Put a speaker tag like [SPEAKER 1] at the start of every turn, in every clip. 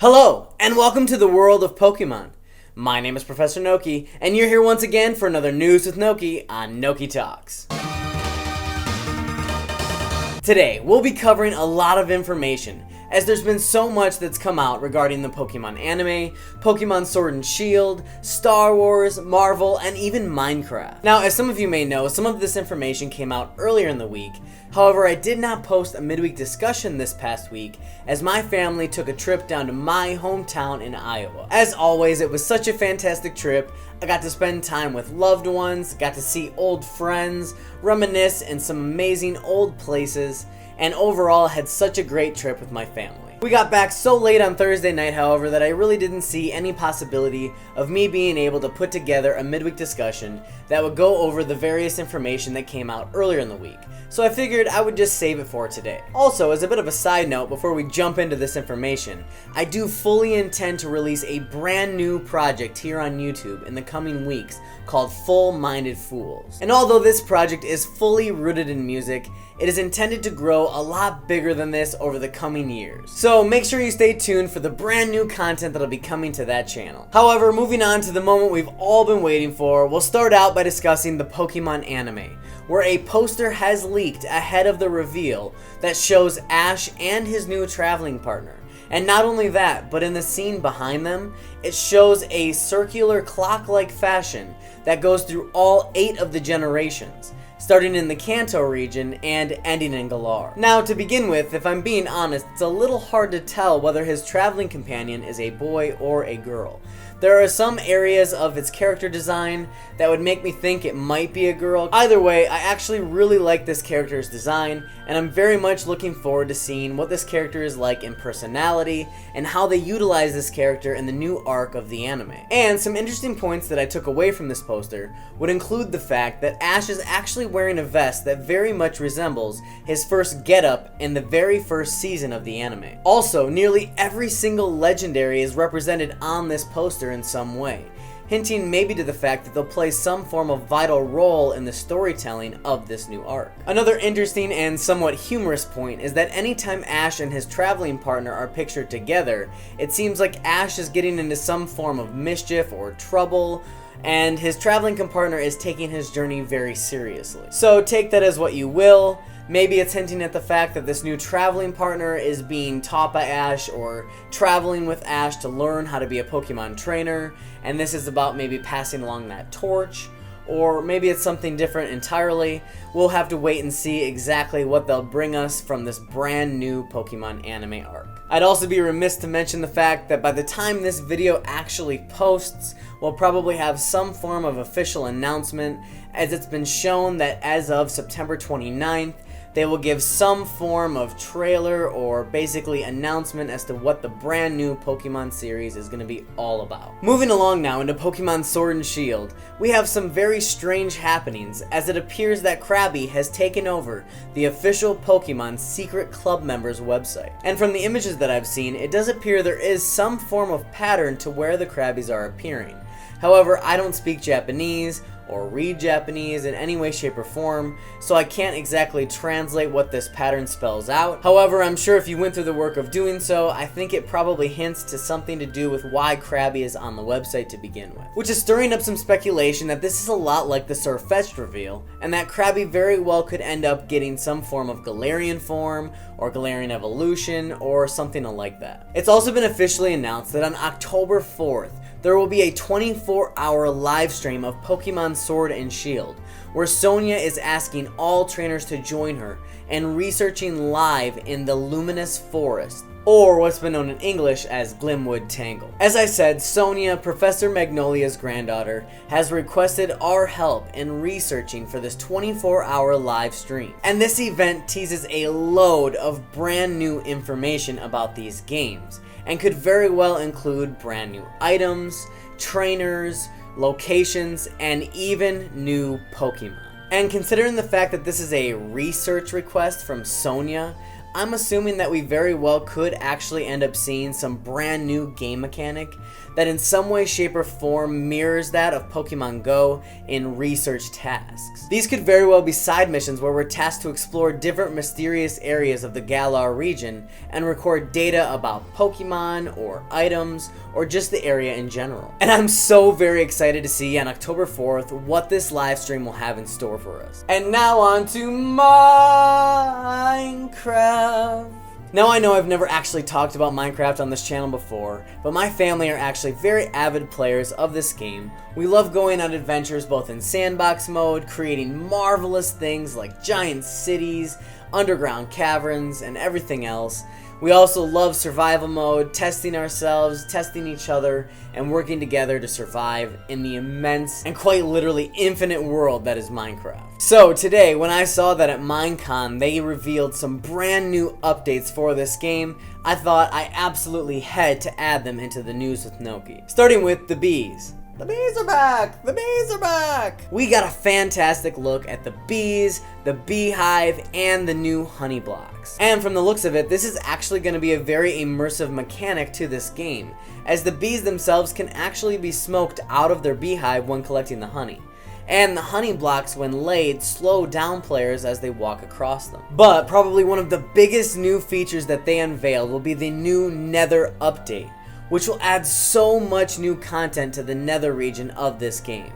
[SPEAKER 1] Hello, and welcome to the world of Pokemon. My name is Professor Noki, and you're here once again for another News with Noki on Noki Talks. Today, we'll be covering a lot of information, as there's been so much that's come out regarding the Pokemon anime, Pokemon Sword and Shield, Star Wars, Marvel, and even Minecraft. Now, as some of you may know, some of this information came out earlier in the week. However, I did not post a midweek discussion this past week, as my family took a trip down to my hometown in Iowa. As always, it was such a fantastic trip. I got to spend time with loved ones, got to see old friends, reminisce in some amazing old places, and overall had such a great trip with my family. We got back so late on Thursday night, however, that I really didn't see any possibility of me being able to put together a midweek discussion that would go over the various information that came out earlier in the week. So I figured I would just save it for today. Also, as a bit of a side note before we jump into this information, I do fully intend to release a brand new project here on YouTube in the coming weeks called Full-Minded Fools. And although this project is fully rooted in music, it is intended to grow a lot bigger than this over the coming years. So make sure you stay tuned for the brand new content that'll be coming to that channel. However, moving on to the moment we've all been waiting for, we'll start out by discussing the Pokemon anime, where a poster has leaked ahead of the reveal that shows Ash and his new traveling partner. And not only that, but in the scene behind them, it shows a circular clock-like fashion that goes through all 8 of the generations, starting in the Kanto region and ending in Galar. Now, to begin with, if I'm being honest, it's a little hard to tell whether his traveling companion is a boy or a girl. There are some areas of its character design that would make me think it might be a girl. Either way, I actually really like this character's design, and I'm very much looking forward to seeing what this character is like in personality and how they utilize this character in the new arc of the anime. And some interesting points that I took away from this poster would include the fact that Ash is actually wearing a vest that very much resembles his first getup in the very first season of the anime. Also, nearly every single legendary is represented on this poster in some way, hinting maybe to the fact that they'll play some form of vital role in the storytelling of this new arc. Another interesting and somewhat humorous point is that anytime Ash and his traveling partner are pictured together, it seems like Ash is getting into some form of mischief or trouble, and his traveling partner is taking his journey very seriously. So take that as what you will. Maybe it's hinting at the fact that this new traveling partner is being taught by Ash or traveling with Ash to learn how to be a Pokemon trainer, and this is about maybe passing along that torch. Or maybe it's something different entirely. We'll have to wait and see exactly what they'll bring us from this brand new Pokemon anime arc. I'd also be remiss to mention the fact that by the time this video actually posts, we'll probably have some form of official announcement, as it's been shown that as of September 29th, they will give some form of trailer or basically announcement as to what the brand new Pokemon series is going to be all about. Moving along now into Pokemon Sword and Shield, we have some very strange happenings, as it appears that Krabby has taken over the official Pokemon Secret Club members website. And from the images that I've seen, it does appear there is some form of pattern to where the Krabbies are appearing. However, I don't speak Japanese or read Japanese in any way, shape, or form, so I can't exactly translate what this pattern spells out. However, I'm sure if you went through the work of doing so, I think it probably hints to something to do with why Krabby is on the website to begin with. Which is stirring up some speculation that this is a lot like the Surfetched reveal, and that Krabby very well could end up getting some form of Galarian form, or Galarian evolution, or something like that. It's also been officially announced that on October 4th, there will be a 24-hour live stream of Pokemon Sword and Shield, where Sonia is asking all trainers to join her and researching live in the Luminous Forest, or what's been known in English as Glimwood Tangle. As I said, Sonia, Professor Magnolia's granddaughter, has requested our help in researching for this 24-hour live stream. And this event teases a load of brand new information about these games, and could very well include brand new items, trainers, locations, and even new Pokemon. And considering the fact that this is a research request from Sonia, I'm assuming that we very well could actually end up seeing some brand new game mechanic that in some way, shape, or form mirrors that of Pokemon Go in research tasks. These could very well be side missions where we're tasked to explore different mysterious areas of the Galar region and record data about Pokemon or items or just the area in general. And I'm so very excited to see on October 4th what this live stream will have in store for us. And now on to Minecraft. Now I know I've never actually talked about Minecraft on this channel before, but my family are actually very avid players of this game. We love going on adventures both in sandbox mode, creating marvelous things like giant cities, underground caverns, and everything else. We also love survival mode, testing ourselves, testing each other, and working together to survive in the immense and quite literally infinite world that is Minecraft. So today, when I saw that at Minecon they revealed some brand new updates for this game, I thought I absolutely had to add them into the news with Noki. Starting with the bees. The bees are back! The bees are back! We got a fantastic look at the bees, the beehive, and the new honey blocks. And from the looks of it, this is actually going to be a very immersive mechanic to this game, as the bees themselves can actually be smoked out of their beehive when collecting the honey. And the honey blocks, when laid, slow down players as they walk across them. But probably one of the biggest new features that they unveiled will be the new Nether update, which will add so much new content to the Nether region of this game.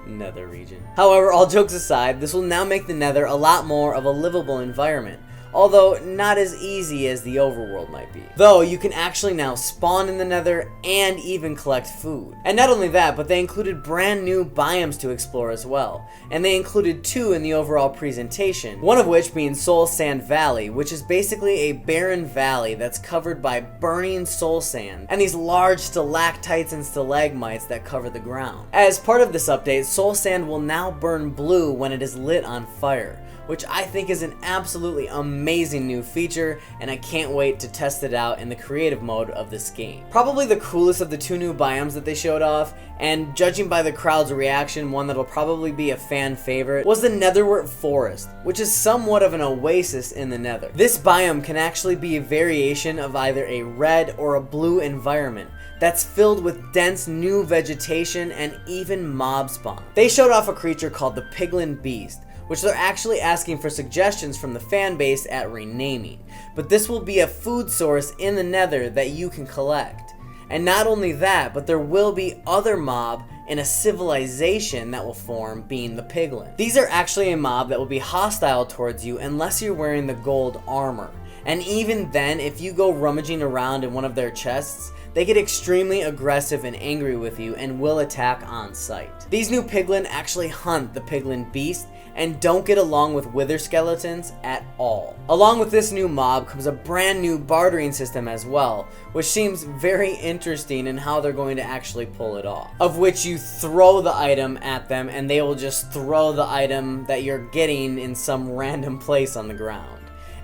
[SPEAKER 1] Nether region. However, all jokes aside, this will now make the Nether a lot more of a livable environment, although not as easy as the overworld might be. Though you can actually now spawn in the Nether and even collect food. And not only that, but they included brand new biomes to explore as well. And they included 2 in the overall presentation, one of which being Soul Sand Valley, which is basically a barren valley that's covered by burning soul sand and these large stalactites and stalagmites that cover the ground. As part of this update, soul sand will now burn blue when it is lit on fire, which I think is an absolutely amazing new feature, and I can't wait to test it out in the creative mode of this game. Probably the coolest of the 2 new biomes that they showed off, and judging by the crowd's reaction, one that'll probably be a fan favorite, was the Netherwort Forest, which is somewhat of an oasis in the Nether. This biome can actually be a variation of either a red or a blue environment that's filled with dense new vegetation and even mob spawn. They showed off a creature called the Piglin Beast, which they're actually asking for suggestions from the fan base at renaming. But this will be a food source in the Nether that you can collect. And not only that, but there will be other mob in a civilization that will form, being the Piglin. These are actually a mob that will be hostile towards you unless you're wearing the gold armor. And even then, if you go rummaging around in one of their chests, they get extremely aggressive and angry with you and will attack on sight. These new Piglin actually hunt the Piglin Beast and don't get along with wither skeletons at all. Along with this new mob comes a brand new bartering system as well, which seems very interesting in how they're going to actually pull it off. Of which you throw the item at them and they will just throw the item that you're getting in some random place on the ground.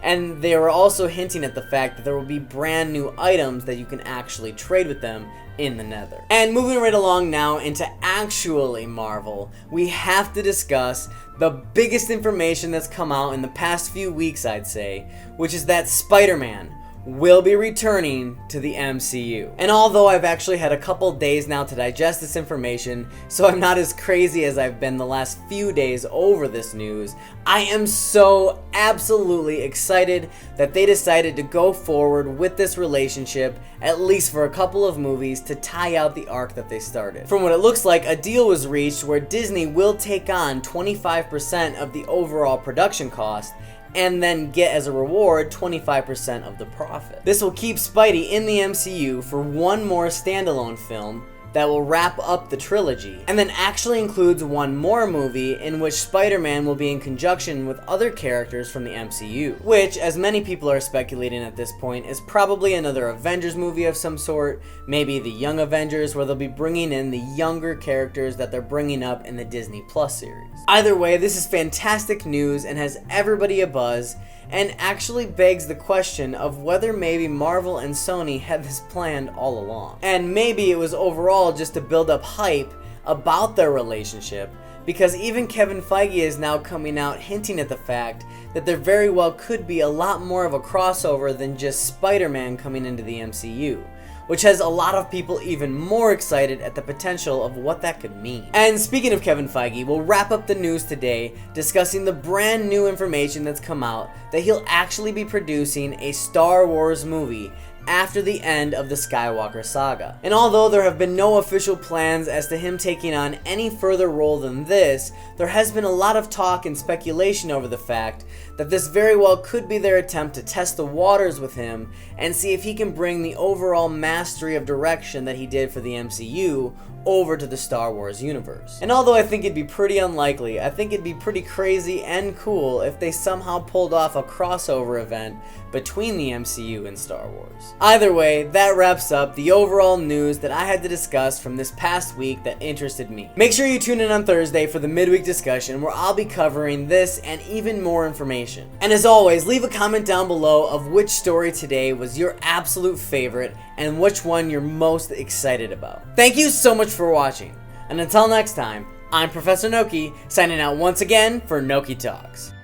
[SPEAKER 1] And they were also hinting at the fact that there will be brand new items that you can actually trade with them in the Nether. And moving right along now into actually Marvel, we have to discuss the biggest information that's come out in the past few weeks, I'd say, which is that Spider-Man will be returning to the MCU. And although I've actually had a couple days now to digest this information, so I'm not as crazy as I've been the last few days over this news, I am so absolutely excited that they decided to go forward with this relationship, at least for a couple of movies, to tie out the arc that they started. From what it looks like, a deal was reached where Disney will take on 25% of the overall production cost, and then get as a reward 25% of the profit. This will keep Spidey in the MCU for one more standalone film that will wrap up the trilogy, and then actually includes one more movie in which Spider-Man will be in conjunction with other characters from the MCU, which, as many people are speculating at this point, is probably another Avengers movie of some sort, maybe the Young Avengers, where they'll be bringing in the younger characters that they're bringing up in the Disney Plus series. Either way, this is fantastic news and has everybody abuzz, and actually begs the question of whether maybe Marvel and Sony had this planned all along. And maybe it was overall just to build up hype about their relationship, because even Kevin Feige is now coming out hinting at the fact that there very well could be a lot more of a crossover than just Spider-Man coming into the MCU, which has a lot of people even more excited at the potential of what that could mean. And speaking of Kevin Feige, we'll wrap up the news today discussing the brand new information that's come out that he'll actually be producing a Star Wars movie after the end of the Skywalker saga. And although there have been no official plans as to him taking on any further role than this, there has been a lot of talk and speculation over the fact that this very well could be their attempt to test the waters with him and see if he can bring the overall mastery of direction that he did for the MCU over to the Star Wars universe. And although I think it'd be pretty unlikely, I think it'd be pretty crazy and cool if they somehow pulled off a crossover event between the MCU and Star Wars. Either way, that wraps up the overall news that I had to discuss from this past week that interested me. Make sure you tune in on Thursday for the midweek discussion where I'll be covering this and even more information. And as always, leave a comment down below of which story today was your absolute favorite and which one you're most excited about. Thank you so much for watching, and until next time, I'm Professor Noki, signing out once again for Noki Talks.